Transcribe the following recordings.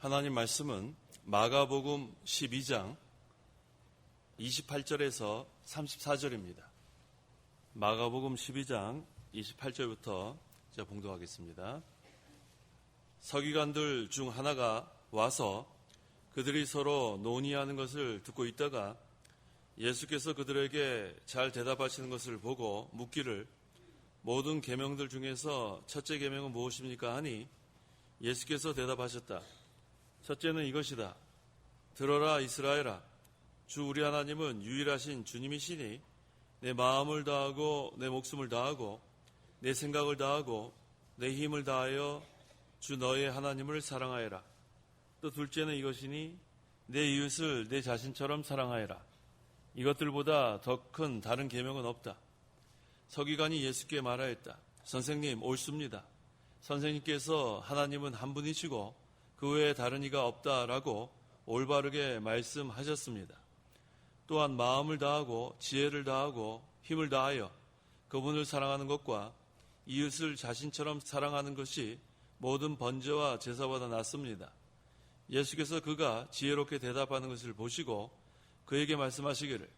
하나님 말씀은 마가복음 12장 28절에서 34절입니다. 마가복음 12장 28절부터 제가 봉독하겠습니다. 서기관들 중 하나가 와서 그들이 서로 논의하는 것을 듣고 있다가 예수께서 그들에게 잘 대답하시는 것을 보고 묻기를 모든 계명들 중에서 첫째 계명은 무엇입니까 하니 예수께서 대답하셨다. 첫째는 이것이다. 들어라 이스라엘아. 주 우리 하나님은 유일하신 주님이시니 내 마음을 다하고 내 목숨을 다하고 내 생각을 다하고 내 힘을 다하여 주 너의 하나님을 사랑하여라. 또 둘째는 이것이니 내 이웃을 내 자신처럼 사랑하여라. 이것들보다 더 큰 다른 계명은 없다. 서기관이 예수께 말하였다. 선생님 옳습니다. 선생님께서 하나님은 한 분이시고 그 외에 다른 이가 없다라고 올바르게 말씀하셨습니다. 또한 마음을 다하고 지혜를 다하고 힘을 다하여 그분을 사랑하는 것과 이웃을 자신처럼 사랑하는 것이 모든 번제와 제사보다 낫습니다. 예수께서 그가 지혜롭게 대답하는 것을 보시고 그에게 말씀하시기를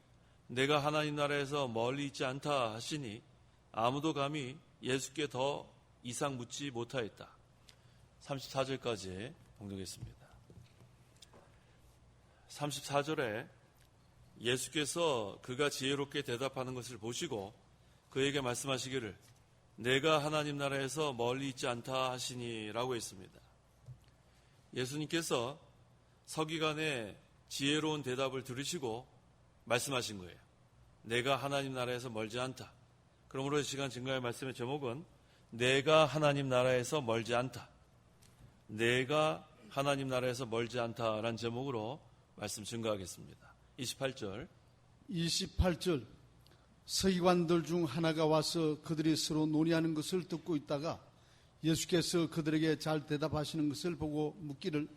내가 하나님 나라에서 멀리 있지 않다 하시니 아무도 감히 예수께 더 이상 묻지 못하였다. 34절까지 봉독했습니다. 34절에 예수께서 그가 지혜롭게 대답하는 것을 보시고 그에게 말씀하시기를 내가 하나님 나라에서 멀리 있지 않다 하시니 라고 했습니다. 예수님께서 서기관의 지혜로운 대답을 들으시고 말씀하신 거예요. 내가 하나님 나라에서 멀지 않다. 그러므로 이 시간 증거의 말씀의 제목은 내가 하나님 나라에서 멀지 않다. 내가 하나님 나라에서 멀지 않다라는 제목으로 말씀 증거하겠습니다. 28절 서기관들 중 하나가 와서 그들이 서로 논의하는 것을 듣고 있다가 예수께서 그들에게 잘 대답하시는 것을 보고 묻기를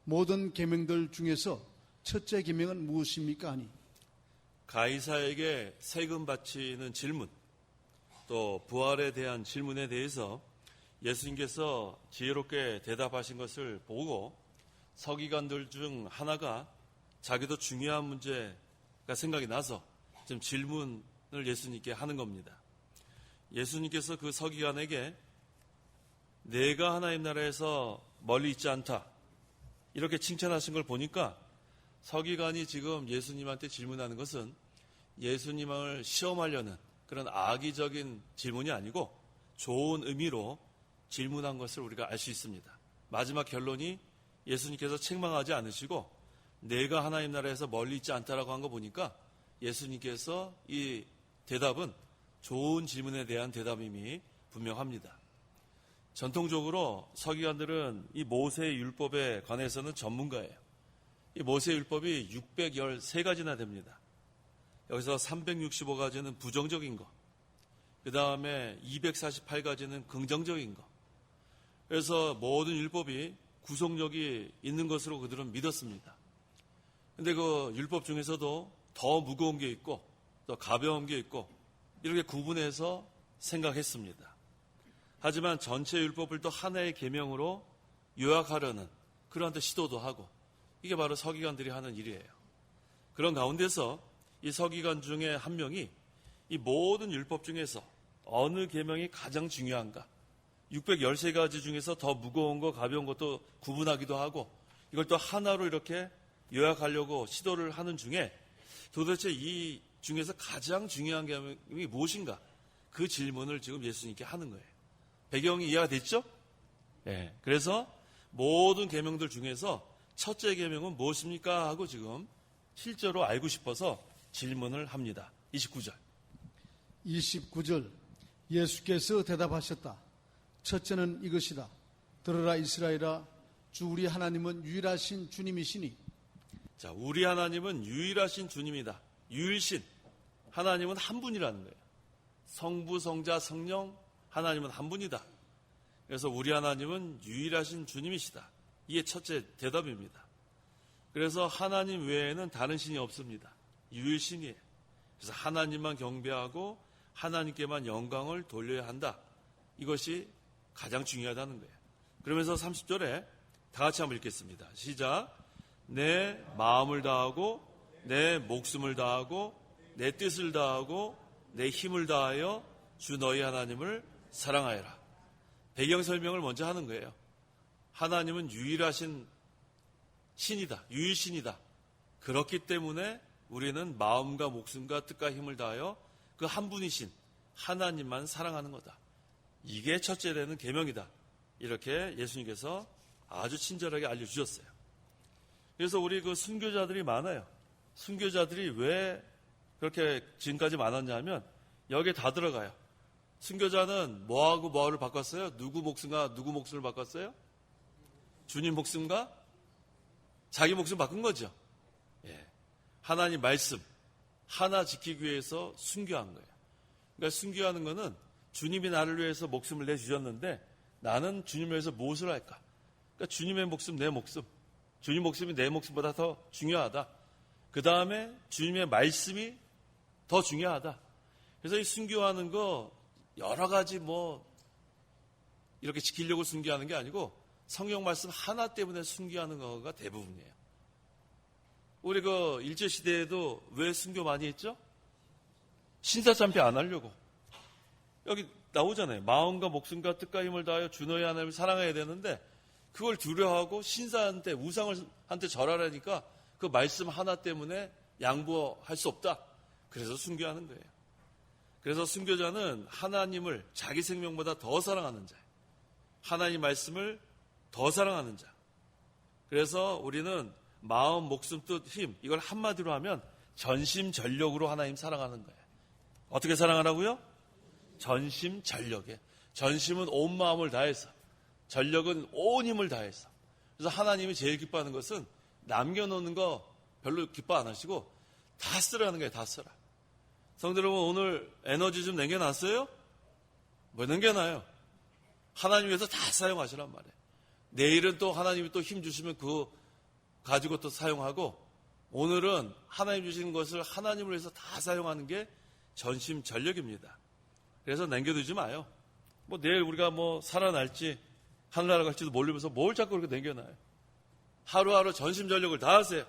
모든 계명들 중에서 첫째 계명은 무엇입니까 하니 가이사에게 세금 바치는 질문 또 부활에 대한 질문에 대해서 예수님께서 지혜롭게 대답하신 것을 보고 서기관들 중 하나가 자기도 중요한 문제가 생각이 나서 지금 질문을 예수님께 하는 겁니다. 예수님께서 그 서기관에게 내가 하나님 나라에서 멀리 있지 않다 이렇게 칭찬하신 걸 보니까 서기관이 지금 예수님한테 질문하는 것은 예수님을 시험하려는 그런 악의적인 질문이 아니고 좋은 의미로 질문한 것을 우리가 알 수 있습니다. 마지막 결론이 예수님께서 책망하지 않으시고 내가 하나님 나라에서 멀리 있지 않다라고 한 거 보니까 예수님께서 이 대답은 좋은 질문에 대한 대답임이 분명합니다. 전통적으로 서기관들은 이 모세의 율법에 관해서는 전문가예요. 이 모세의 율법이 613가지나 됩니다. 여기서 365가지는 부정적인 거, 그 다음에 248가지는 긍정적인 거. 그래서 모든 율법이 구속력이 있는 것으로 그들은 믿었습니다. 근데 그 율법 중에서도 더 무거운 게 있고 또 가벼운 게 있고 이렇게 구분해서 생각했습니다. 하지만 전체 율법을 또 하나의 계명으로 요약하려는 그러한 시도도 하고 이게 바로 서기관들이 하는 일이에요. 그런 가운데서 이 서기관 중에 한 명이 이 모든 율법 중에서 어느 계명이 가장 중요한가 613가지 중에서 더 무거운 거 가벼운 것도 구분하기도 하고 이걸 또 하나로 이렇게 요약하려고 시도를 하는 중에 도대체 이 중에서 가장 중요한 계명이 무엇인가 그 질문을 지금 예수님께 하는 거예요. 배경이 이해가 됐죠? 네. 그래서 모든 계명들 중에서 첫째 계명은 무엇입니까 하고 지금 실제로 알고 싶어서 질문을 합니다. 29절 예수께서 대답하셨다. 첫째는 이것이다. 들어라 이스라엘아. 주 우리 하나님은 유일하신 주님이시니. 자, 우리 하나님은 유일하신 주님이다. 유일신. 하나님은 한 분이라는 거예요. 성부, 성자, 성령 하나님은 한 분이다. 그래서 우리 하나님은 유일하신 주님이시다. 이게 첫째 대답입니다. 그래서 하나님 외에는 다른 신이 없습니다. 유일신이에요. 그래서 하나님만 경배하고 하나님께만 영광을 돌려야 한다. 이것이 가장 중요하다는 거예요. 그러면서 30절에 다 같이 한번 읽겠습니다. 시작. 내 마음을 다하고 내 목숨을 다하고 내 뜻을 다하고 내 힘을 다하여 주 너희 하나님을 사랑하여라. 배경 설명을 먼저 하는 거예요. 하나님은 유일하신 신이다. 유일신이다. 그렇기 때문에 우리는 마음과 목숨과 뜻과 힘을 다하여 그 한 분이신 하나님만 사랑하는 거다. 이게 첫째 되는 계명이다. 이렇게 예수님께서 아주 친절하게 알려주셨어요. 그래서 우리 그 순교자들이 많아요. 순교자들이 왜 그렇게 지금까지 많았냐 하면 여기에 다 들어가요. 순교자는 뭐하고 뭐를 바꿨어요? 누구 목숨과 누구 목숨을 바꿨어요? 주님 목숨과 자기 목숨 바꾼 거죠. 예. 하나님 말씀 하나 지키기 위해서 순교한 거예요. 그러니까 순교하는 거는 주님이 나를 위해서 목숨을 내주셨는데 나는 주님을 위해서 무엇을 할까? 그러니까 주님의 목숨, 내 목숨. 주님 목숨이 내 목숨보다 더 중요하다. 그 다음에 주님의 말씀이 더 중요하다. 그래서 이 순교하는 거 여러 가지 이렇게 지키려고 순교하는 게 아니고 성경 말씀 하나 때문에 순교하는 거가 대부분이에요. 우리 그 일제시대에도 왜 순교 많이 했죠? 신사참배 안 하려고. 여기 나오잖아요. 마음과 목숨과 뜻과 힘을 다하여 주 너희 하나님을 사랑해야 되는데 그걸 두려워하고 신사한테 우상한테 절하라니까 그 말씀 하나 때문에 양보할 수 없다. 그래서 순교하는 거예요. 그래서 순교자는 하나님을 자기 생명보다 더 사랑하는 자예요. 하나님 말씀을 더 사랑하는 자. 그래서 우리는 마음, 목숨, 뜻, 힘 이걸 한마디로 하면 전심전력으로 하나님 사랑하는 거예요. 어떻게 사랑하라고요? 전심전력에. 전심은 온 마음을 다해서, 전력은 온 힘을 다해서. 그래서 하나님이 제일 기뻐하는 것은 남겨놓는 거 별로 기뻐 안 하시고 다 쓰라는 거예요. 다 쓰라. 성도 여러분, 오늘 에너지 좀 남겨놨어요? 뭐 남겨놔요? 하나님 위해서 다 사용하시란 말이에요. 내일은 또 하나님이 또 힘 주시면 그거 가지고 또 사용하고, 오늘은 하나님 주신 것을 하나님을 위해서 다 사용하는 게 전심전력입니다. 그래서 남겨두지 마요. 내일 우리가 살아날지 하늘나라 갈지도 모르면서 뭘 자꾸 그렇게 남겨놔요. 하루하루 전심전력을 다하세요.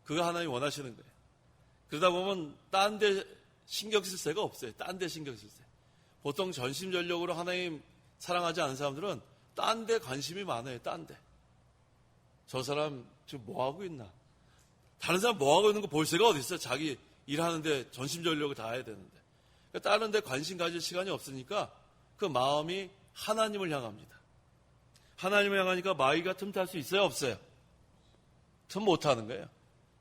그거 하나님이 원하시는 거예요. 그러다 보면 딴 데 신경 쓸 새가 없어요. 딴 데 신경 쓸 새. 보통 전심전력으로 하나님 사랑하지 않은 사람들은 딴 데 관심이 많아요. 딴 데. 저 사람 지금 뭐 하고 있나? 다른 사람 뭐 하고 있는 거 볼 새가 어디 있어요? 자기 일하는데 전심전력을 다해야 되는데. 그러니까 다른 데 관심 가질 시간이 없으니까 그 마음이 하나님을 향합니다. 하나님을 향하니까 마귀가 틈탈 수 있어요? 없어요? 틈 못하는 거예요.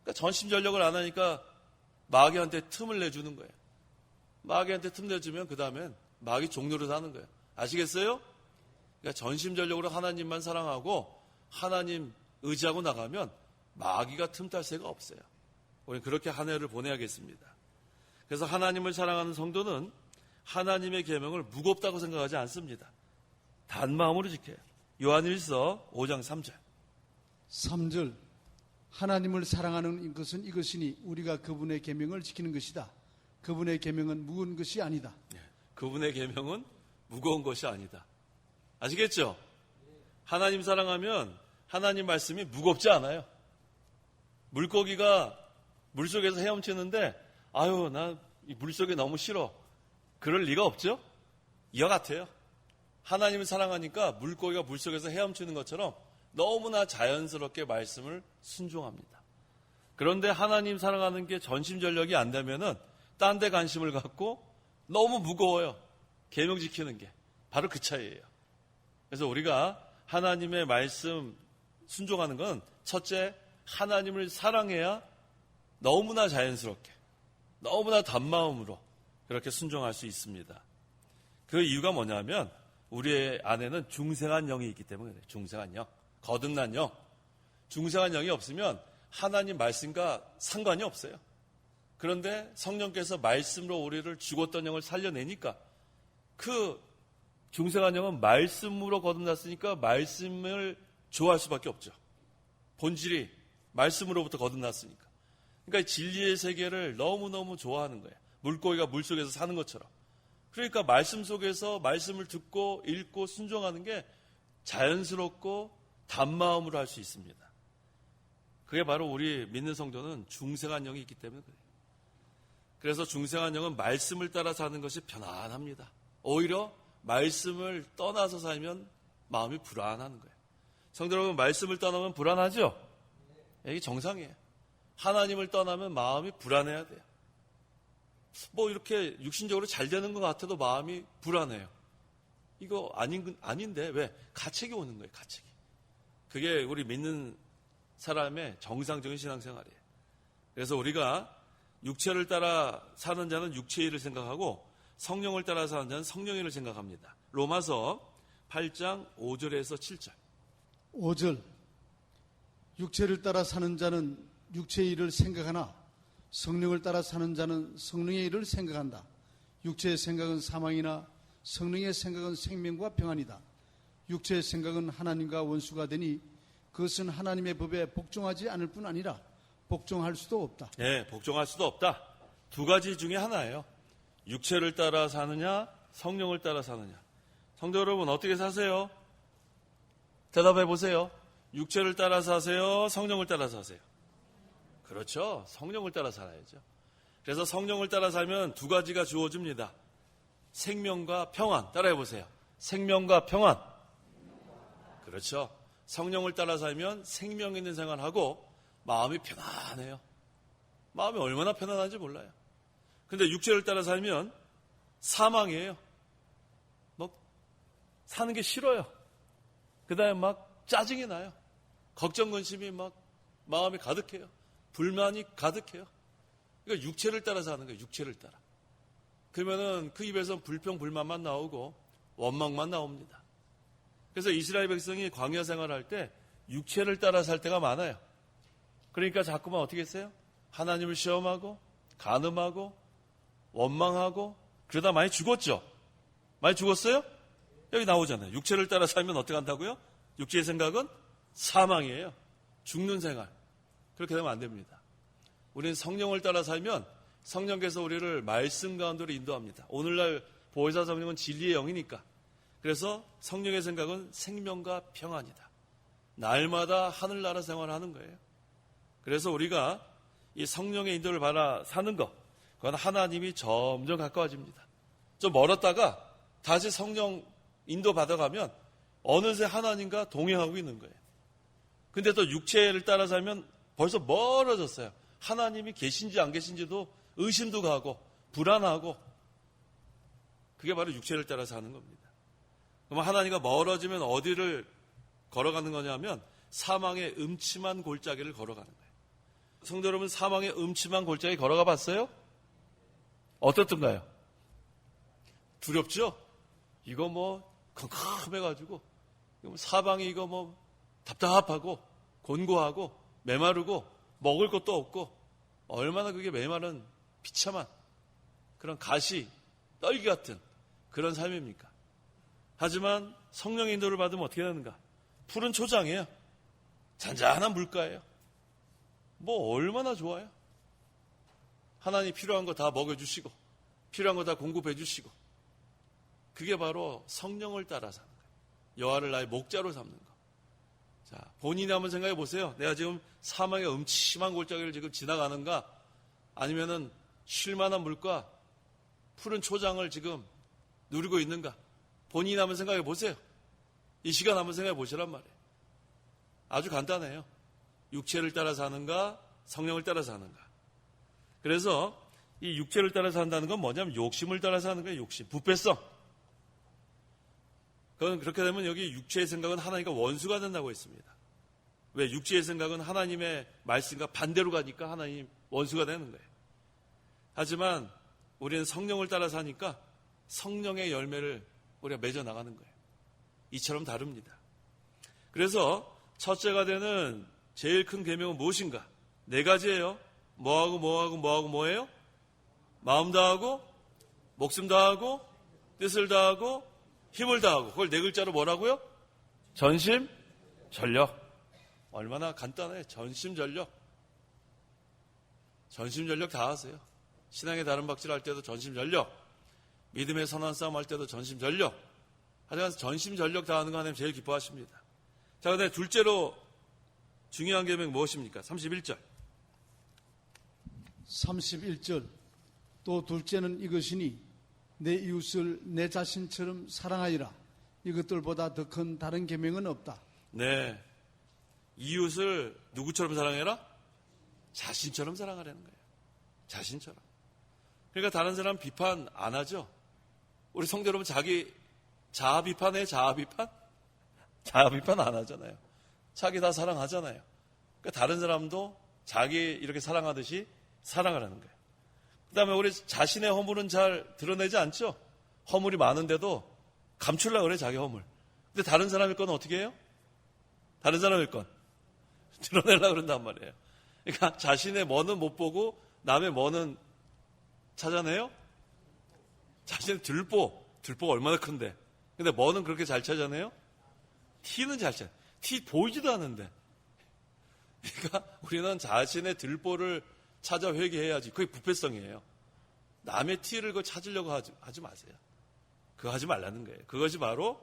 그러니까 전심전력을 안 하니까 마귀한테 틈을 내주는 거예요. 마귀한테 틈 내주면 그 다음엔 마귀 종로로 사는 거예요. 아시겠어요? 그러니까 전심전력으로 하나님만 사랑하고 하나님 의지하고 나가면 마귀가 틈탈 새가 없어요. 우리는 그렇게 한 해를 보내야겠습니다. 그래서 하나님을 사랑하는 성도는 하나님의 계명을 무겁다고 생각하지 않습니다. 단마음으로 지켜요. 요한일서 5장 3절. 3절. 하나님을 사랑하는 것은 이것이니 우리가 그분의 계명을 지키는 것이다. 그분의 계명은 무거운 것이 아니다. 그분의 계명은 무거운 것이 아니다. 아시겠죠? 하나님 사랑하면 하나님 말씀이 무겁지 않아요. 물고기가 물속에서 헤엄치는데 아유 나 이 물속이 너무 싫어. 그럴 리가 없죠? 이와 같아요. 하나님을 사랑하니까 물고기가 물속에서 헤엄치는 것처럼 너무나 자연스럽게 말씀을 순종합니다. 그런데 하나님 사랑하는 게 전심전력이 안 되면은 딴 데 관심을 갖고 너무 무거워요. 계명 지키는 게. 바로 그 차이예요. 그래서 우리가 하나님의 말씀 순종하는 건 첫째, 하나님을 사랑해야 너무나 자연스럽게, 너무나 단마음으로 그렇게 순종할 수 있습니다. 그 이유가 뭐냐면 우리의 안에는 중생한 영이 있기 때문에 그래요. 중생한 영, 거듭난 영. 중생한 영이 없으면 하나님 말씀과 상관이 없어요. 그런데 성령께서 말씀으로 우리를 죽었던 영을 살려내니까 그 중생한 영은 말씀으로 거듭났으니까 말씀을 좋아할 수밖에 없죠. 본질이 말씀으로부터 거듭났으니까. 그러니까 진리의 세계를 너무너무 좋아하는 거예요. 물고기가 물속에서 사는 것처럼. 그러니까 말씀 속에서 말씀을 듣고 읽고 순종하는 게 자연스럽고 단마음으로 할 수 있습니다. 그게 바로 우리 믿는 성도는 중생한 영이 있기 때문에 그래요. 그래서 중생한 영은 말씀을 따라 사는 것이 편안합니다. 오히려 말씀을 떠나서 살면 마음이 불안하는 거예요. 성도 여러분, 말씀을 떠나면 불안하죠? 이게 정상이에요. 하나님을 떠나면 마음이 불안해야 돼요. 뭐 이렇게 육신적으로 잘 되는 것 같아도 마음이 불안해요. 이거 아닌데 왜? 가책이 오는 거예요. 가책이. 그게 우리 믿는 사람의 정상적인 신앙생활이에요. 그래서 우리가 육체를 따라 사는 자는 육체의 일을 생각하고 성령을 따라 사는 자는 성령의 일을 생각합니다. 로마서 8장 5절에서 7절. 5절. 육체를 따라 사는 자는 육체의 일을 생각하나 성령을 따라 사는 자는 성령의 일을 생각한다. 육체의 생각은 사망이나 성령의 생각은 생명과 평안이다. 육체의 생각은 하나님과 원수가 되니 그것은 하나님의 법에 복종하지 않을 뿐 아니라 복종할 수도 없다. 네, 복종할 수도 없다. 두 가지 중에 하나예요. 육체를 따라 사느냐, 성령을 따라 사느냐. 성도 여러분, 어떻게 사세요? 대답해 보세요. 육체를 따라 사세요? 성령을 따라 사세요? 그렇죠. 성령을 따라 살아야죠. 그래서 성령을 따라 살면 두 가지가 주어집니다. 생명과 평안. 따라해 보세요. 생명과 평안. 그렇죠. 성령을 따라 살면 생명 있는 생활하고 마음이 편안해요. 마음이 얼마나 편안한지 몰라요. 근데 육체를 따라 살면 사망이에요. 막 사는 게 싫어요. 그 다음에 막 짜증이 나요. 걱정, 근심이 막 마음이 가득해요. 불만이 가득해요. 그러니까 육체를 따라 사는 거예요. 육체를 따라. 그러면은 그 입에서 불평, 불만만 나오고 원망만 나옵니다. 그래서 이스라엘 백성이 광야 생활할 때 육체를 따라 살 때가 많아요. 그러니까 자꾸만 어떻게 했어요? 하나님을 시험하고 간음하고 원망하고 그러다 많이 죽었죠. 많이 죽었어요? 여기 나오잖아요. 육체를 따라 살면 어떻게 한다고요? 육체의 생각은 사망이에요. 죽는 생활. 그렇게 되면 안 됩니다. 우리는 성령을 따라 살면 성령께서 우리를 말씀 가운데로 인도합니다. 오늘날 보혜사 성령은 진리의 영이니까. 그래서 성령의 생각은 생명과 평안이다. 날마다 하늘나라 생활을 하는 거예요. 그래서 우리가 이 성령의 인도를 받아 사는 것, 그건 하나님이 점점 가까워집니다. 좀 멀었다가 다시 성령 인도 받아가면 어느새 하나님과 동행하고 있는 거예요. 근데 또 육체를 따라 살면 벌써 멀어졌어요. 하나님이 계신지 안 계신지도 의심도 가고 불안하고, 그게 바로 육체를 따라 사는 겁니다. 그럼 하나님과 멀어지면 어디를 걸어가는 거냐면 사망의 음침한 골짜기를 걸어가는 거예요. 성도 여러분, 사망의 음침한 골짜기 걸어가 봤어요? 어떻던가요? 두렵죠? 이거 뭐 컴컴해가지고 사방이 이거 뭐 답답하고 곤고하고 메마르고 먹을 것도 없고, 얼마나 그게 메마른 비참한 그런 가시 떨기 같은 그런 삶입니까? 하지만 성령의 인도를 받으면 어떻게 되는가? 푸른 초장이에요. 잔잔한 물가예요. 뭐 얼마나 좋아요. 하나님 필요한 거 다 먹여주시고 필요한 거 다 공급해 주시고, 그게 바로 성령을 따라 사는 거예요. 여호와를 나의 목자로 삼는 거. 자, 본인이 한번 생각해 보세요. 내가 지금 사망의 음침한 골짜기를 지금 지나가는가, 아니면은 쉴만한 물과 푸른 초장을 지금 누리고 있는가? 본인이 한번 생각해 보세요. 이 시간 한번 생각해 보시란 말이에요. 아주 간단해요. 육체를 따라 사는가, 성령을 따라 사는가. 그래서 이 육체를 따라 산다는 건 뭐냐면 욕심을 따라 사는 거예요. 욕심, 부패성. 그건 그렇게 되면 여기 육체의 생각은 하나님과 원수가 된다고 했습니다. 왜? 육체의 생각은 하나님의 말씀과 반대로 가니까 하나님 원수가 되는 거예요. 하지만 우리는 성령을 따라 사니까 성령의 열매를 우리가 맺어 나가는 거예요. 이처럼 다릅니다. 그래서 첫째가 되는 제일 큰 계명은 무엇인가? 4가지예요. 뭐하고 뭐하고 뭐하고 뭐예요? 마음 다하고 목숨 다하고 뜻을 다하고 힘을 다하고, 그걸 4글자로 뭐라고요? 전심 전력. 얼마나 간단해. 전심 전력. 전심 전력 다 하세요. 신앙의 다른 박질 할 때도 전심 전력, 믿음의 선한 싸움 할 때도 전심 전력. 하여간 전심 전력 다 하는 거 하나님 제일 기뻐하십니다. 자, 그다음에 둘째로 중요한 계명 무엇입니까? 31절. 31절. 또 둘째는 이것이니 내 이웃을 내 자신처럼 사랑하리라. 이것들보다 더 큰 다른 계명은 없다. 네. 이웃을 누구처럼 사랑해라? 자신처럼 사랑하라는 거예요. 자신처럼. 그러니까 다른 사람 비판 안 하죠? 우리 성도 여러분 자기 자아 비판해? 자아 비판? 자아 비판 안 하잖아요. 자기 다 사랑하잖아요. 그러니까 다른 사람도 자기 이렇게 사랑하듯이 사랑하라는 거예요. 그 다음에 우리 자신의 허물은 잘 드러내지 않죠? 허물이 많은데도 감추려고 그래, 자기 허물. 근데 다른 사람의 건 어떻게 해요? 다른 사람의 건 드러내려고 그런단 말이에요. 그러니까 자신의 뭐는 못 보고 남의 뭐는 찾아내요? 자신의 들보가 얼마나 큰데. 근데 뭐는 그렇게 잘 찾아내요? 티는 잘 찾아내요. 티 보이지도 않는데. 그러니까 우리는 자신의 들보를 찾아 회개해야지. 그게 부패성이에요. 남의 티를 그거 찾으려고 하지 마세요. 그거 하지 말라는 거예요. 그것이 바로,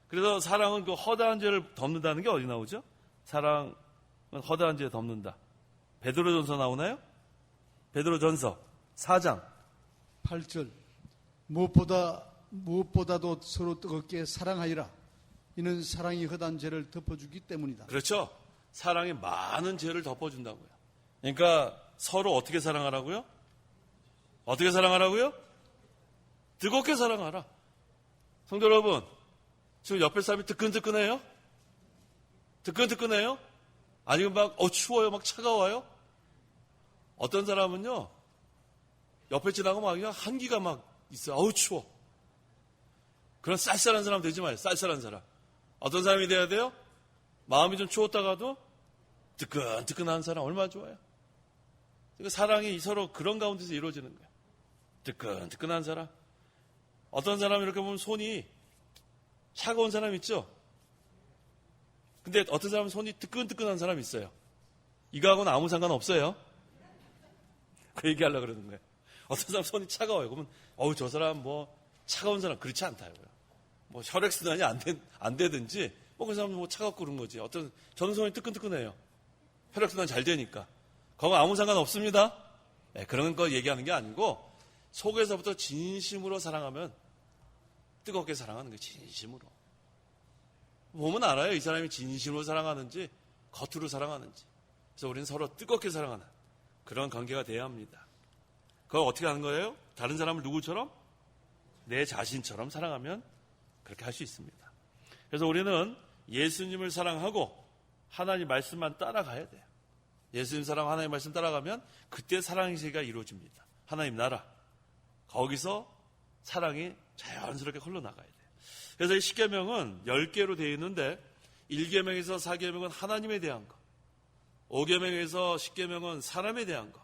그래서 사랑은 그 허다한 죄를 덮는다는 게 어디 나오죠? 사랑은 허다한 죄를 덮는다. 베드로전서 나오나요? 베드로전서 4장 8절. 무엇보다도 서로 뜨겁게 사랑하리라. 이는 사랑이 허다한 죄를 덮어주기 때문이다. 그렇죠. 사랑이 많은 죄를 덮어준다고요. 그러니까 서로 어떻게 사랑하라고요? 어떻게 사랑하라고요? 뜨겁게 사랑하라. 성도 여러분, 지금 옆에 사람이 뜨끈뜨끈해요? 뜨끈뜨끈해요? 아니면 막 추워요? 막 차가워요? 어떤 사람은요, 옆에 지나가면 막 그냥 한기가 막 있어요. 어우 추워. 그런 쌀쌀한 사람 되지 마요. 쌀쌀한 사람. 어떤 사람이 돼야 돼요? 마음이 좀 추웠다가도 뜨끈뜨끈한 사람 얼마나 좋아요. 그러니까 사랑이 서로 그런 가운데서 이루어지는 거예요. 뜨끈뜨끈한 사람. 어떤 사람이 이렇게 보면 손이 차가운 사람 있죠? 근데 어떤 사람은 손이 뜨끈뜨끈한 사람이 있어요. 이거하고는 아무 상관없어요. 그 얘기하려고 그러는 거예요. 어떤 사람 손이 차가워요. 그러면 저 사람 차가운 사람 그렇지 않다요. 혈액순환이 안 되든지 그 사람 차갑고 그런 거지. 저는 손이 뜨끈뜨끈해요. 혈액순환 잘 되니까. 그거 아무 상관없습니다. 네, 그런 거 얘기하는 게 아니고 속에서부터 진심으로 사랑하면 뜨겁게 사랑하는 거예요. 진심으로. 보면 알아요. 이 사람이 진심으로 사랑하는지 겉으로 사랑하는지. 그래서 우리는 서로 뜨겁게 사랑하는 그런 관계가 돼야 합니다. 그걸 어떻게 하는 거예요? 다른 사람을 누구처럼? 내 자신처럼 사랑하면 그렇게 할 수 있습니다. 그래서 우리는 예수님을 사랑하고 하나님 말씀만 따라가야 돼요. 예수님 사랑, 하나님 말씀 따라가면 그때 사랑의 세계가 이루어집니다. 하나님 나라. 거기서 사랑이 자연스럽게 흘러나가야 돼요. 그래서 이 10계명은 10개로 되어 있는데 1계명에서 4계명은 하나님에 대한 거, 5계명에서 10계명은 사람에 대한 거.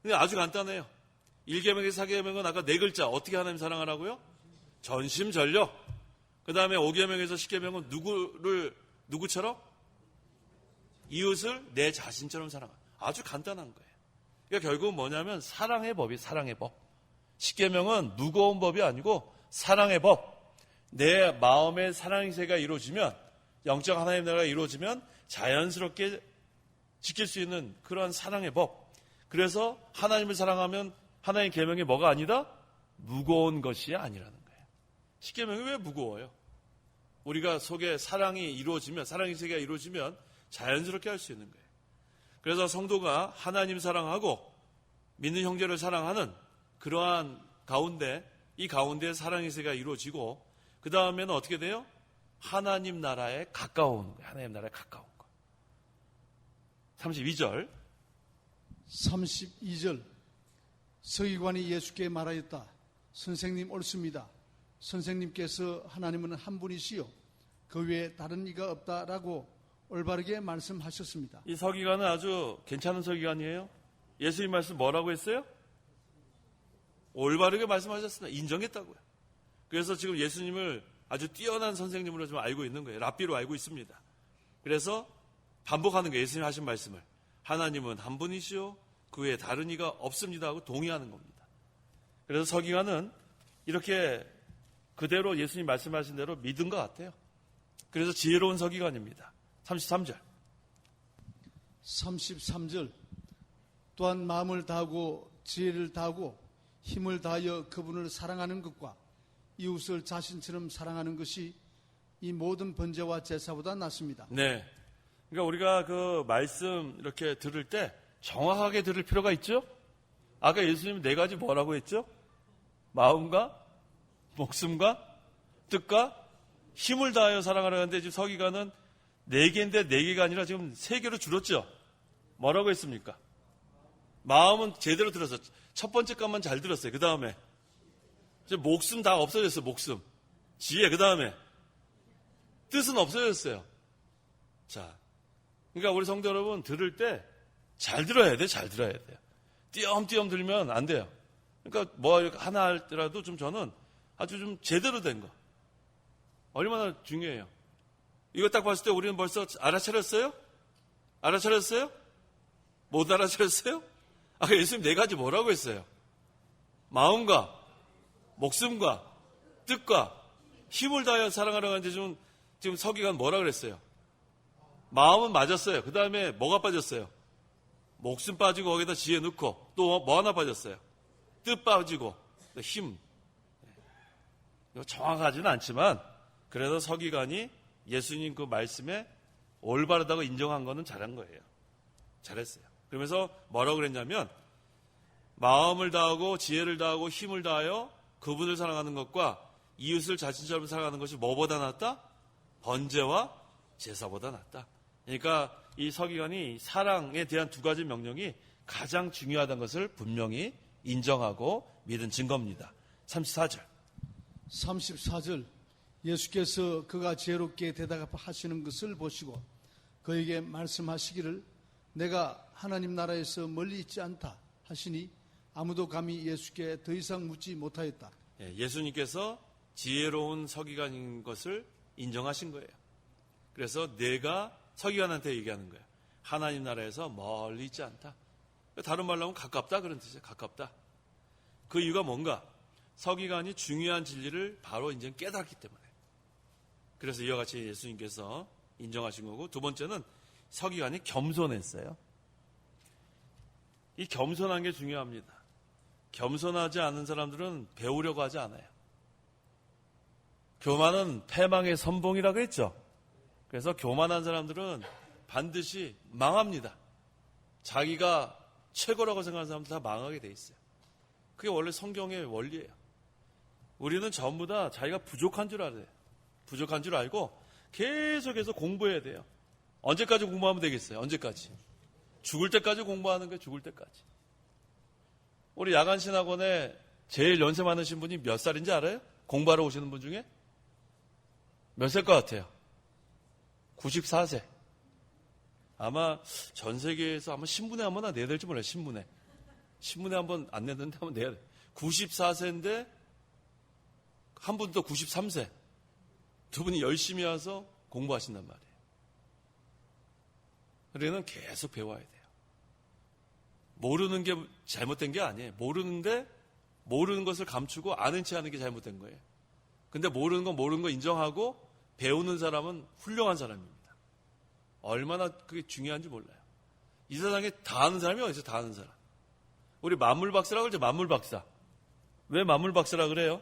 근데 아주 간단해요. 1계명에서 4계명은 아까 4글자 어떻게 하나님 사랑하라고요? 전심전력. 그 다음에 5계명에서 10계명은 누구처럼? 이웃을 내 자신처럼 사랑하라. 아주 간단한 거예요. 그러니까 결국은 뭐냐면 사랑의 법이 사랑의 법. 10계명은 무거운 법이 아니고 사랑의 법. 내 마음의 사랑의 세계가 이루어지면, 영적 하나님 나라가 이루어지면 자연스럽게 지킬 수 있는 그러한 사랑의 법. 그래서 하나님을 사랑하면 하나님 계명이 뭐가 아니다? 무거운 것이 아니라는 거예요. 10계명이 왜 무거워요? 우리가 속에 사랑이 이루어지면, 사랑의 세계가 이루어지면 자연스럽게 할 수 있는 거예요. 그래서 성도가 하나님 사랑하고 믿는 형제를 사랑하는 그러한 가운데, 이 가운데 사랑의 세계가 이루어지고, 그 다음에는 어떻게 돼요? 하나님 나라에 가까운 거예요. 하나님 나라에 가까운 거. 32절. 32절. 서기관이 예수께 말하였다. 선생님 옳습니다. 선생님께서 하나님은 한 분이시요 그 외에 다른 이가 없다라고 올바르게 말씀하셨습니다. 이 서기관은 아주 괜찮은 서기관이에요. 예수님 말씀 뭐라고 했어요? 올바르게 말씀하셨습니다. 인정했다고요. 그래서 지금 예수님을 아주 뛰어난 선생님으로 좀 알고 있는 거예요. 랍비로 알고 있습니다. 그래서 반복하는 거예요. 예수님 하신 말씀을. 하나님은 한 분이시요 그 외에 다른 이가 없습니다 하고 동의하는 겁니다. 그래서 서기관은 이렇게 그대로 예수님 말씀하신 대로 믿은 것 같아요. 그래서 지혜로운 서기관입니다. 33절. 33절. 또한 마음을 다하고 지혜를 다하고 힘을 다하여 그분을 사랑하는 것과 이웃을 자신처럼 사랑하는 것이 이 모든 번제와 제사보다 낫습니다. 네. 그러니까 우리가 그 말씀 이렇게 들을 때 정확하게 들을 필요가 있죠? 아까 예수님 네 가지 뭐라고 했죠? 마음과 목숨과 뜻과 힘을 다하여 사랑하라 하는데 지금 서기관은 네 개인데 네 개가 아니라 지금 세 개로 줄었죠? 뭐라고 했습니까? 마음은 제대로 들었어. 첫 번째 것만 잘 들었어요. 그 다음에 이제 목숨 다 없어졌어요. 목숨. 지혜. 그 다음에 뜻은 없어졌어요. 자, 그러니까 우리 성도 여러분 들을 때 잘 들어야 돼. 잘 들어야 돼요. 띄엄띄엄 들면 안 돼요. 그러니까 뭐 하나 할때라도 좀 저는 아주 좀 제대로 된 거. 얼마나 중요해요. 이거 딱 봤을 때 우리는 벌써 알아차렸어요? 알아차렸어요? 못 알아차렸어요? 아까 예수님 네 가지 뭐라고 했어요? 마음과 목숨과 뜻과 힘을 다하여 사랑하라고 하는데 지금 서기관 뭐라 그랬어요? 마음은 맞았어요. 그 다음에 뭐가 빠졌어요? 목숨 빠지고 거기다 지혜 넣고 또 뭐 하나 빠졌어요? 뜻 빠지고 힘. 이거 정확하지는 않지만 그래도 서기관이 예수님 그 말씀에 올바르다고 인정한 거는 잘한 거예요. 잘했어요. 그러면서 뭐라고 그랬냐면 마음을 다하고 지혜를 다하고 힘을 다하여 그분을 사랑하는 것과 이웃을 자신처럼 사랑하는 것이 뭐보다 낫다? 번제와 제사보다 낫다. 그러니까 이 서기관이 사랑에 대한 두 가지 명령이 가장 중요하다는 것을 분명히 인정하고 믿은 증거입니다. 34절. 34절. 예수께서 그가 지혜롭게 대답하시는 것을 보시고 그에게 말씀하시기를 내가 하나님 나라에서 멀리 있지 않다 하시니 아무도 감히 예수께 더 이상 묻지 못하였다. 예수님께서 지혜로운 서기관인 것을 인정하신 거예요. 그래서 내가 서기관한테 얘기하는 거예요. 하나님 나라에서 멀리 있지 않다. 다른 말로 하면 가깝다 그런 뜻이에요. 가깝다. 그 이유가 뭔가? 서기관이 중요한 진리를 바로 이제 깨닫기 때문에. 그래서 이와 같이 예수님께서 인정하신 거고, 두 번째는 서기관이 겸손했어요. 이 겸손한 게 중요합니다. 겸손하지 않은 사람들은 배우려고 하지 않아요. 교만은 패망의 선봉이라고 했죠. 그래서 교만한 사람들은 반드시 망합니다. 자기가 최고라고 생각하는 사람들 다 망하게 돼 있어요. 그게 원래 성경의 원리예요. 우리는 전부 다 자기가 부족한 줄 알아요. 부족한 줄 알고 계속해서 공부해야 돼요. 언제까지 공부하면 되겠어요? 언제까지? 죽을 때까지 공부하는 거예요. 죽을 때까지. 우리 야간신학원에 제일 연세 많으신 분이 몇 살인지 알아요? 공부하러 오시는 분 중에? 몇 살일 것 같아요? 94세. 아마 전 세계에서 아마 신문에 한번 내야 될지 몰라요. 신문에 한번 안 냈는데 한번 내야 돼. 94세인데 한 분 또 93세. 두 분이 열심히 와서 공부하신단 말이에요. 우리는 계속 배워야 돼요. 모르는 게 잘못된 게 아니에요. 모르는데 모르는 것을 감추고 아는 체 하는 게 잘못된 거예요. 근데 모르는 거 인정하고 배우는 사람은 훌륭한 사람입니다. 얼마나 그게 중요한지 몰라요. 이 세상에 다 아는 사람이 어디서 다 아는 사람. 우리 만물박사라고 그러죠. 만물박사. 왜 만물박사라 그래요?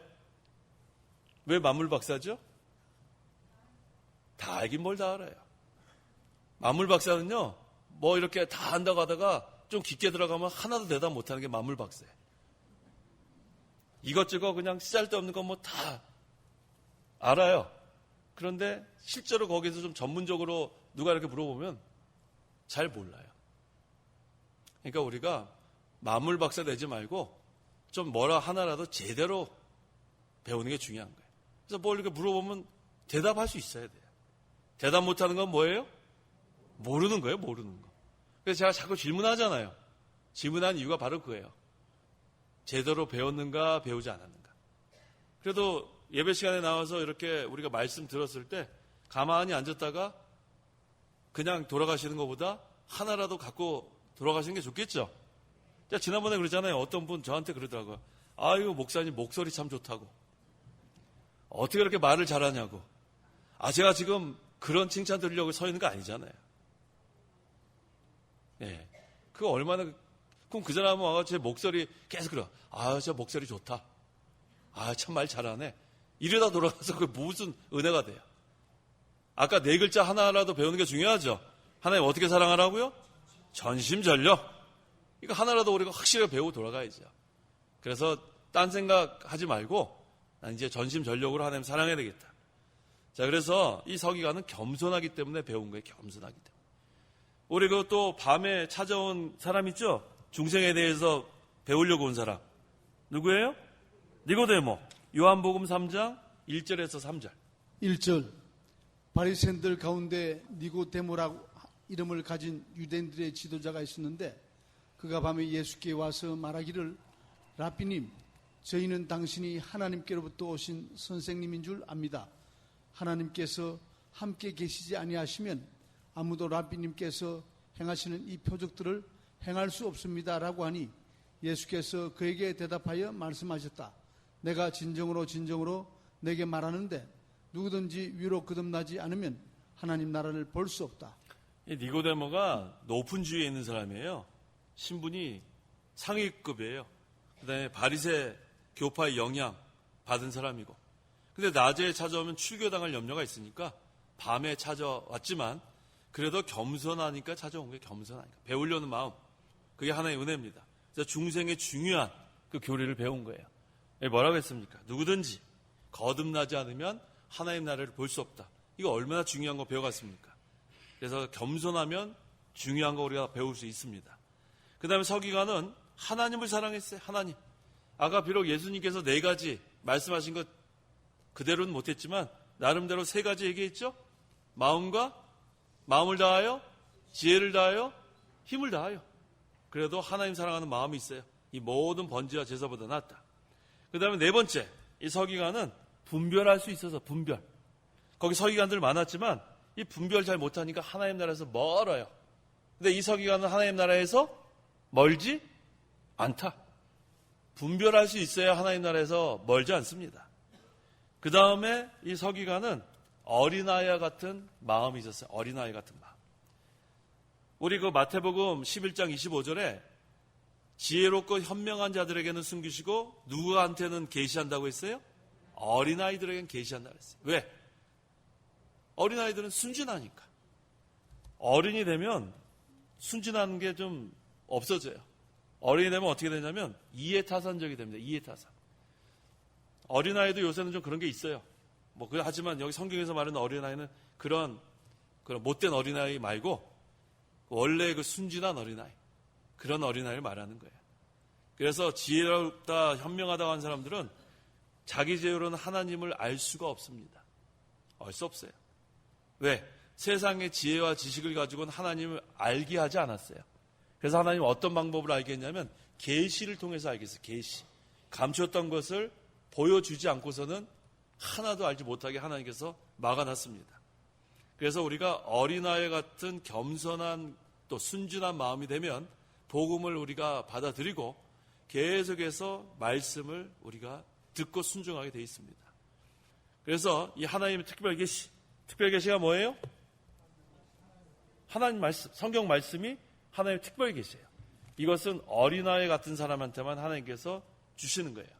왜 만물박사죠? 다 알긴 뭘 다 알아요. 만물박사는요, 뭐 이렇게 다 안다고 하다가 좀 깊게 들어가면 하나도 대답 못하는 게 만물박사예요. 이것저것 그냥 쓰잘데없는 거 뭐 다 알아요. 그런데 실제로 거기서 좀 전문적으로 누가 이렇게 물어보면 잘 몰라요. 그러니까 우리가 만물박사 되지 말고 좀 뭐라 하나라도 제대로 배우는 게 중요한 거예요. 그래서 뭘 이렇게 물어보면 대답할 수 있어야 돼요. 대답 못하는 건 뭐예요? 모르는 거예요. 모르는 거. 그래서 제가 자꾸 질문하잖아요. 질문한 이유가 바로 그거예요. 제대로 배웠는가 배우지 않았는가. 그래도 예배 시간에 나와서 이렇게 우리가 말씀 들었을 때 가만히 앉았다가 그냥 돌아가시는 것보다 하나라도 갖고 돌아가시는 게 좋겠죠. 제가 지난번에 그러잖아요. 어떤 분 저한테 그러더라고요. 아유 목사님 목소리 참 좋다고. 어떻게 그렇게 말을 잘하냐고. 제가 지금 그런 칭찬 드리려고 서 있는 거 아니잖아요. 예. 그거 얼마나, 그럼 그 사람은 와서 제 목소리 계속 그래. 저 목소리 좋다. 참 말 잘하네. 이러다 돌아가서 그게 무슨 은혜가 돼요. 아까 4글자 하나라도 배우는 게 중요하죠. 하나님 어떻게 사랑하라고요? 전심전력. 이거 하나라도 우리가 확실하게 배우고 돌아가야죠. 그래서 딴 생각하지 말고 난 이제 전심전력으로 하나님 사랑해야 되겠다. 자, 그래서 이 서기관은 겸손하기 때문에 배운 거예요. 겸손하기 때문에. 우리 그 또 밤에 찾아온 사람 있죠? 중생에 대해서 배우려고 온 사람. 누구예요? 니고데모. 요한복음 3장 1절에서 3절. 1절. 바리새인들 가운데 니고데모라고 이름을 가진 유대인들의 지도자가 있었는데 그가 밤에 예수께 와서 말하기를 라삐님, 저희는 당신이 하나님께로부터 오신 선생님인 줄 압니다. 하나님께서 함께 계시지 아니하시면 아무도 라삐님께서 행하시는 이 표적들을 행할 수 없습니다. 라고 하니 예수께서 그에게 대답하여 말씀하셨다. 내가 진정으로 내게 말하는데 누구든지 위로 거듭나지 않으면 하나님 나라를 볼 수 없다. 이 니고데모가 높은 주위에 있는 사람이에요. 신분이 상위급이에요. 그다음에 바리새 교파의 영향 받은 사람이고. 근데 낮에 찾아오면 출교당할 염려가 있으니까 밤에 찾아왔지만 그래도 겸손하니까 찾아온 거예요. 겸손하니까. 배우려는 마음. 그게 하나의 은혜입니다. 그래서 중생의 중요한 그 교리를 배운 거예요. 뭐라고 했습니까? 누구든지 거듭나지 않으면 하나님 나라를 볼 수 없다. 이거 얼마나 중요한 거 배워갔습니까? 그래서 겸손하면 중요한 거 우리가 배울 수 있습니다. 그 다음에 서기관은 하나님을 사랑했어요. 하나님. 아까 비록 예수님께서 4가지 말씀하신 것 그대로는 못했지만 나름대로 3가지 얘기했죠. 마음을 다하여, 지혜를 다하여, 힘을 다하여. 그래도 하나님 사랑하는 마음이 있어요. 이 모든 번제와 제사보다 낫다. 그 다음에 4번째, 이 서기관은 분별할 수 있어서 분별. 거기 서기관들 많았지만 이 분별 잘 못하니까 하나님 나라에서 멀어요. 근데 이 서기관은 하나님 나라에서 멀지 않다. 분별할 수 있어야 하나님 나라에서 멀지 않습니다. 그 다음에 이 서기관은 어린아이와 같은 마음이 있었어요. 어린아이 같은 마음. 우리 그 마태복음 11장 25절에 지혜롭고 현명한 자들에게는 숨기시고 누구한테는 계시한다고 했어요? 어린아이들에게는 계시한다고 했어요. 왜? 어린아이들은 순진하니까. 어른이 되면 순진한 게 좀 없어져요. 어른이 되면 어떻게 되냐면 이해타산적이 됩니다. 이해타산. 어린아이도 요새는 좀 그런 게 있어요. 하지만 여기 성경에서 말하는 어린아이는 그런 못된 어린아이 말고 원래 그 순진한 어린아이. 그런 어린아이를 말하는 거예요. 그래서 지혜롭다, 현명하다고 하는 사람들은 자기 지혜로는 하나님을 알 수가 없습니다. 알 수 없어요. 왜? 세상의 지혜와 지식을 가지고는 하나님을 알게 하지 않았어요. 그래서 하나님은 어떤 방법으로 알게 했냐면 계시를 통해서 알겠어요. 계시. 감췄던 것을 보여주지 않고서는 하나도 알지 못하게 하나님께서 막아놨습니다. 그래서 우리가 어린아이 같은 겸손한 또 순진한 마음이 되면 복음을 우리가 받아들이고 계속해서 말씀을 우리가 듣고 순종하게 되어 있습니다. 그래서 이 하나님의 특별 계시가 뭐예요? 하나님 말씀, 성경 말씀이 하나님의 특별 계시예요. 이것은 어린아이 같은 사람한테만 하나님께서 주시는 거예요.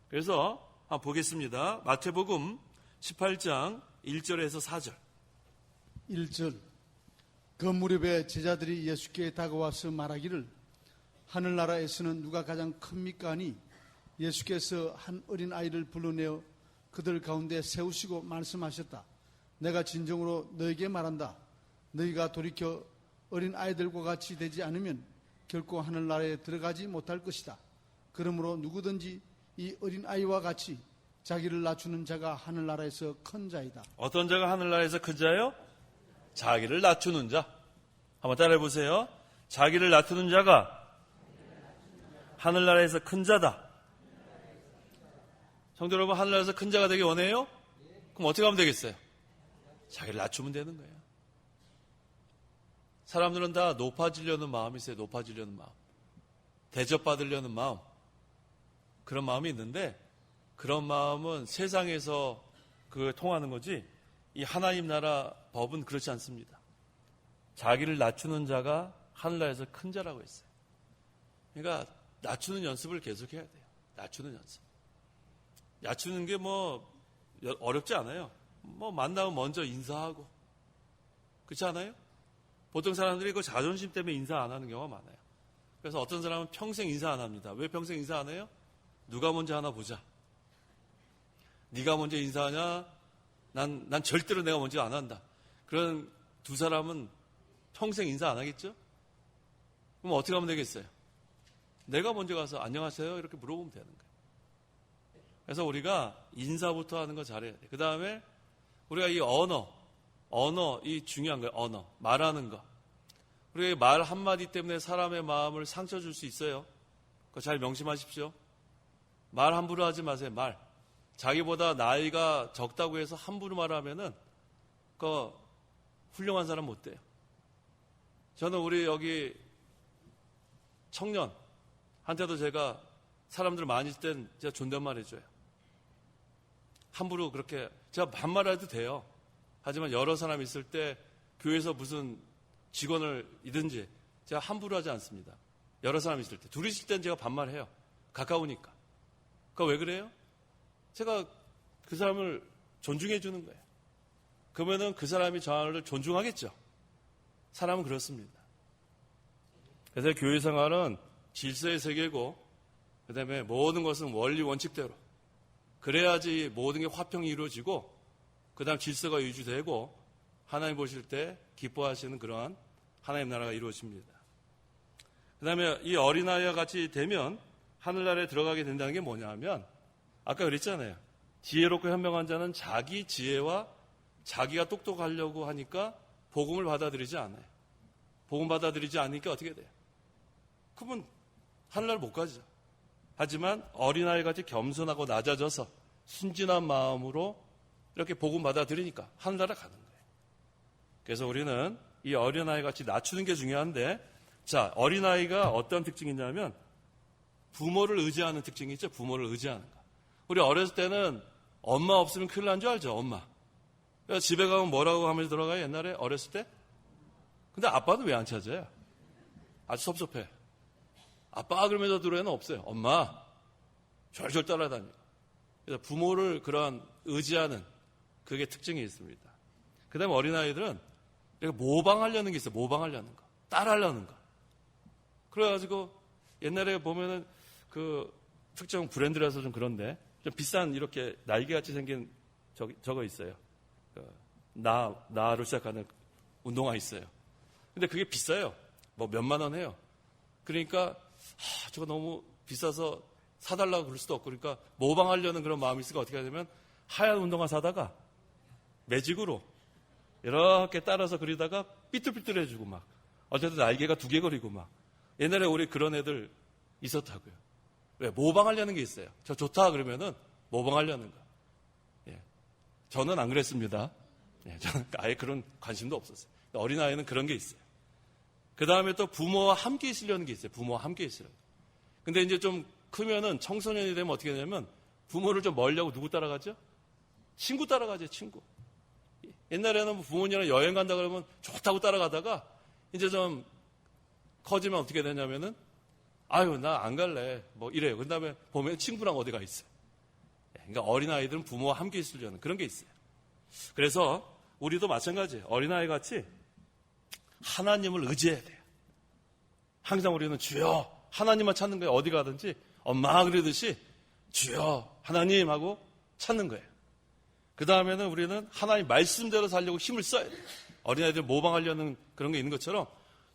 그래서 한번 보겠습니다. 마태복음 18장 1절에서 4절. 1절. 그 무렵에 제자들이 예수께 다가와서 말하기를 하늘나라에서는 누가 가장 큽니까 하니 예수께서 한 어린아이를 불러내어 그들 가운데 세우시고 말씀하셨다. 내가 진정으로 너에게 말한다. 너희가 돌이켜 어린아이들과 같이 되지 않으면 결코 하늘나라에 들어가지 못할 것이다. 그러므로 누구든지 이 어린아이와 같이 자기를 낮추는 자가 하늘나라에서 큰 자이다. 어떤 자가 하늘나라에서 큰 자예요? 자기를 낮추는 자. 한번 따라해 보세요. 자기를 낮추는 자가 하늘나라에서 큰 자다. 성도 여러분, 하늘나라에서 큰 자가 되기 원해요? 그럼 어떻게 하면 되겠어요? 자기를 낮추면 되는 거예요. 사람들은 다 높아지려는 마음이 있어요. 높아지려는 마음. 대접받으려는 마음. 그런 마음이 있는데 그런 마음은 세상에서 그걸 통하는 거지 이 하나님 나라 법은 그렇지 않습니다. 자기를 낮추는 자가 하늘나라에서 큰 자라고 했어요. 그러니까 낮추는 연습을 계속해야 돼요. 낮추는 연습. 낮추는 게 뭐 어렵지 않아요. 뭐 만나면 먼저 인사하고, 그렇지 않아요? 보통 사람들이 그 자존심 때문에 인사 안 하는 경우가 많아요. 그래서 어떤 사람은 평생 인사 안 합니다. 왜 평생 인사 안 해요? 누가 먼저 하나 보자. 네가 먼저 인사하냐? 난 절대로 내가 먼저 안 한다. 그런 두 사람은 평생 인사 안 하겠죠? 그럼 어떻게 하면 되겠어요? 내가 먼저 가서 안녕하세요 이렇게 물어보면 되는 거예요. 그래서 우리가 인사부터 하는 거 잘해야 돼요. 그 다음에 우리가 이 언어 이 중요한 거예요. 언어, 말하는 거. 우리가 말 한마디 때문에 사람의 마음을 상처 줄 수 있어요. 그거 잘 명심하십시오. 말 함부로 하지 마세요. 말. 자기보다 나이가 적다고 해서 함부로 말하면은 그 훌륭한 사람 못 돼요. 저는 우리 여기 청년한테도 제가 사람들 많이 있을 땐 제가 존댓말 해줘요. 함부로 그렇게 제가 반말해도 돼요. 하지만 여러 사람 있을 때 교회에서 무슨 직원을 이든지 제가 함부로 하지 않습니다. 여러 사람 있을 때. 둘이 있을 땐 제가 반말해요. 가까우니까. 그러니까 왜 그래요? 제가 그 사람을 존중해 주는 거예요. 그러면은 그 사람이 저를 존중하겠죠. 사람은 그렇습니다. 그래서 교회 생활은 질서의 세계고, 그 다음에 모든 것은 원리 원칙대로. 그래야지 모든 게 화평이 이루어지고, 그 다음 질서가 유지되고, 하나님 보실 때 기뻐하시는 그러한 하나님 나라가 이루어집니다. 그 다음에 이 어린아이와 같이 되면 하늘나라에 들어가게 된다는 게 뭐냐 하면, 아까 그랬잖아요. 지혜롭고 현명한 자는 자기 지혜와 자기가 똑똑하려고 하니까 복음을 받아들이지 않아요. 복음 받아들이지 않으니까 어떻게 돼요? 그러면 하늘나라 못 가죠. 하지만 어린아이같이 겸손하고 낮아져서 순진한 마음으로 이렇게 복음 받아들이니까 하늘나라 가는 거예요. 그래서 우리는 이 어린아이같이 낮추는 게 중요한데, 자, 어린아이가 어떤 특징이 있냐면 부모를 의지하는 특징이 있죠. 부모를 의지하는 거. 우리 어렸을 때는 엄마 없으면 큰일 난 줄 알죠. 엄마. 그래서 집에 가면 뭐라고 하면서 들어가요? 옛날에 어렸을 때? 근데 아빠는 왜 안 찾아요? 아주 섭섭해. 아빠 그러면서 들어오는 애는 없어요. 엄마. 졸졸 따라다니고. 그래서 부모를 그러한 의지하는 그게 특징이 있습니다. 그 다음에 어린아이들은 이렇게 모방하려는 게 있어요. 모방하려는 거. 따라하려는 거. 그래가지고 옛날에 보면은 그 특정 브랜드라서 좀 그런데 좀 비싼 이렇게 날개같이 생긴 저거 있어요. 나로 시작하는 운동화 있어요. 근데 그게 비싸요. 뭐 몇만 원 해요. 그러니까 저거 너무 비싸서 사달라고 그럴 수도 없고, 그러니까 모방하려는 그런 마음이 있으니까 어떻게 하냐면 하얀 운동화 사다가 매직으로 이렇게 따라서 그리다가 삐뚤삐뚤해지고 막 어쨌든 날개가 2개 그리고 막. 옛날에 우리 그런 애들 있었다고요. 왜? 모방하려는 게 있어요. 저 좋다 그러면은 모방하려는 거. 예. 저는 안 그랬습니다. 예, 저는 아예 그런 관심도 없었어요. 어린아이는 그런 게 있어요. 그 다음에 또 부모와 함께 있으려는 게 있어요. 부모와 함께 있으려는 거. 근데 이제 좀 크면은 청소년이 되면 어떻게 되냐면 부모를 좀 멀리하고 누구 따라가죠? 친구 따라가죠. 친구. 옛날에는 부모님이랑 여행 간다 그러면 좋다고 따라가다가 이제 좀 커지면 어떻게 되냐면은 아유, 나 안 갈래. 뭐 이래요. 그 다음에 보면 친구랑 어디 가 있어요. 그러니까 어린아이들은 부모와 함께 있으려는 그런 게 있어요. 그래서 우리도 마찬가지예요. 어린아이 같이 하나님을 의지해야 돼요. 항상 우리는 주여 하나님만 찾는 거예요. 어디 가든지 엄마 그러듯이 주여 하나님 하고 찾는 거예요. 그 다음에는 우리는 하나님 말씀대로 살려고 힘을 써야 돼요. 어린아이들 모방하려는 그런 게 있는 것처럼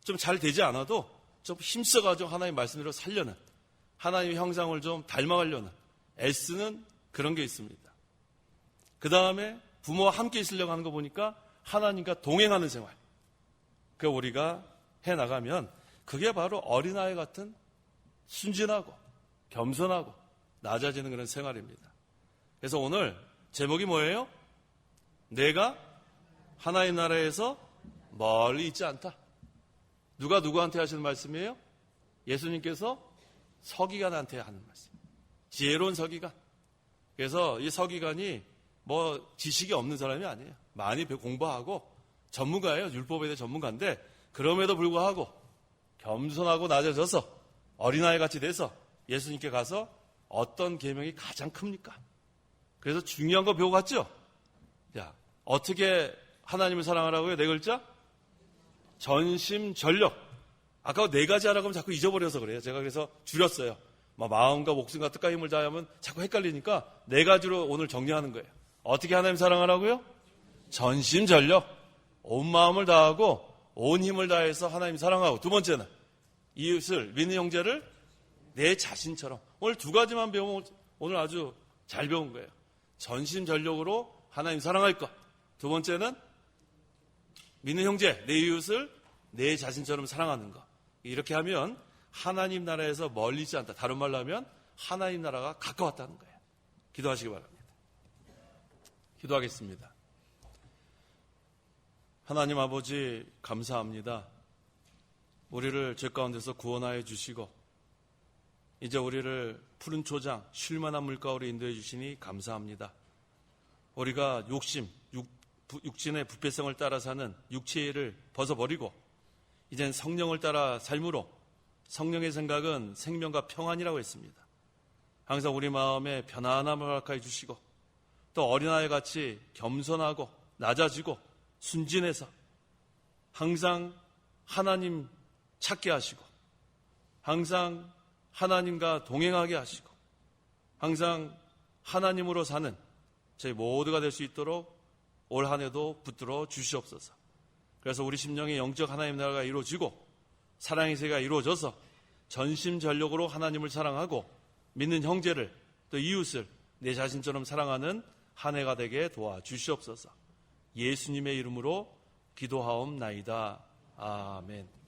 좀 잘 되지 않아도 좀 힘써가지고 하나님 말씀대로 살려는, 하나님의 형상을 좀 닮아가려는 애쓰는 그런 게 있습니다. 그 다음에 부모와 함께 있으려고 하는 거 보니까 하나님과 동행하는 생활. 그 우리가 해나가면 그게 바로 어린아이 같은 순진하고 겸손하고 낮아지는 그런 생활입니다. 그래서 오늘 제목이 뭐예요? 내가 하나님 나라에서 멀리 있지 않다. 누가 누구한테 하시는 말씀이에요? 예수님께서 서기관한테 하는 말씀. 지혜로운 서기관. 그래서 이 서기관이 뭐 지식이 없는 사람이 아니에요. 많이 공부하고 전문가예요. 율법에 대해 전문가인데 그럼에도 불구하고 겸손하고 낮아져서 어린아이 같이 돼서 예수님께 가서 어떤 계명이 가장 큽니까? 그래서 중요한 거 배우고 갔죠? 야, 어떻게 하나님을 사랑하라고요? 네 글자? 전심전력. 아까 네 가지 하라고 하면 자꾸 잊어버려서 그래요. 제가 그래서 줄였어요. 마음과 목숨과 뜻과 힘을 다하면 자꾸 헷갈리니까 네 가지로 오늘 정리하는 거예요. 어떻게 하나님 사랑하라고요? 전심전력. 온 마음을 다하고 온 힘을 다해서 하나님 사랑하고, 두 번째는 이웃을, 믿는 형제를 내 자신처럼. 오늘 두 가지만 배우면 오늘 아주 잘 배운 거예요. 전심전력으로 하나님 사랑할 것. 두 번째는 믿는 형제, 내 이웃을 내 자신처럼 사랑하는 것. 이렇게 하면 하나님 나라에서 멀리 있지 않다. 다른 말로 하면 하나님 나라가 가까웠다는 거예요. 기도하시기 바랍니다. 기도하겠습니다. 하나님 아버지 감사합니다. 우리를 죄 가운데서 구원하여 주시고 이제 우리를 푸른 초장, 쉴만한 물가로 인도해 주시니 감사합니다. 우리가 육신의 부패성을 따라 사는 육체를 벗어버리고 이젠 성령을 따라 삶으로, 성령의 생각은 생명과 평안이라고 했습니다. 항상 우리 마음에 편안함을 허락하여 주시고 또 어린아이 같이 겸손하고 낮아지고 순진해서 항상 하나님 찾게 하시고 항상 하나님과 동행하게 하시고 항상 하나님으로 사는 저희 모두가 될 수 있도록 올 한 해도 붙들어 주시옵소서. 그래서 우리 심령의 영적 하나님 나라가 이루어지고 사랑의 세계가 이루어져서 전심전력으로 하나님을 사랑하고 믿는 형제를 또 이웃을 내 자신처럼 사랑하는 한 해가 되게 도와주시옵소서. 예수님의 이름으로 기도하옵나이다. 아멘.